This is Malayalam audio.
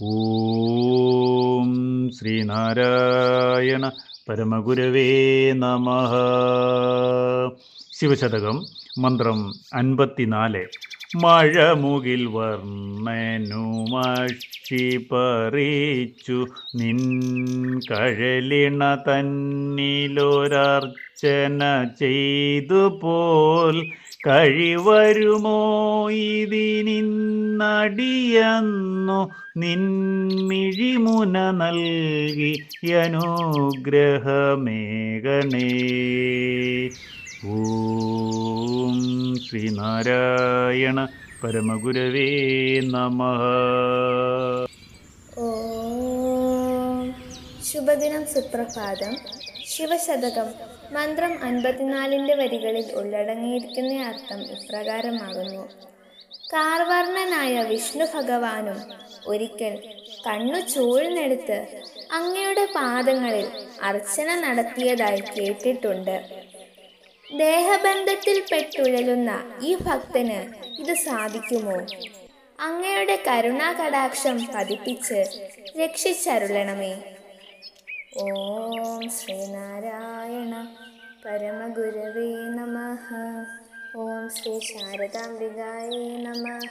ഓം ശ്രീനാരായണ പരമഗുരവേ നമഃ. ശിവശതകം മന്ത്രം 54. മഴമുകിൽ വർണ്ണനുമക്ഷി പറിച്ചു നിൻ കഴലിണ തന്നിലൊരർച്ചന ചെയ്തു പോൽ കഴിവരുമോ ഇതിനിന്നടിയന്നു നിൻമിഴിമുന നൽകി അനുഗ്രഹമേകണേ. ഓം ശ്രീനാരായണ പരമഗുരവേ നമഃ. ഓം ശുഭദിനം, സുപ്രഭാതം. ശിവശതകം മന്ത്രം 54 വരികളിൽ ഉള്ളടങ്ങിയിരിക്കുന്ന അർത്ഥം ഇപ്രകാരമാകുന്നു. കാർവർണ്ണനായ വിഷ്ണു ഭഗവാനും ഒരിക്കൽ കണ്ണു ചൂഴ്ന്നെടുത്ത് അങ്ങയുടെ പാദങ്ങളിൽ അർച്ചന നടത്തിയതായി കേട്ടിട്ടുണ്ട്. ദേഹബന്ധത്തിൽ പെട്ടുഴലുന്ന ഈ ഭക്തന് ഇത് സാധിക്കുമോ? അങ്ങയുടെ കരുണാകടാക്ഷം പതിപ്പിച്ച് രക്ഷിച്ചരുളണമേ. ഓം ശ്രീനാരായണ പരമഗുരവേ നമഃ. ഓം ശ്രീ ശാരദാംബികായേ നമഃ.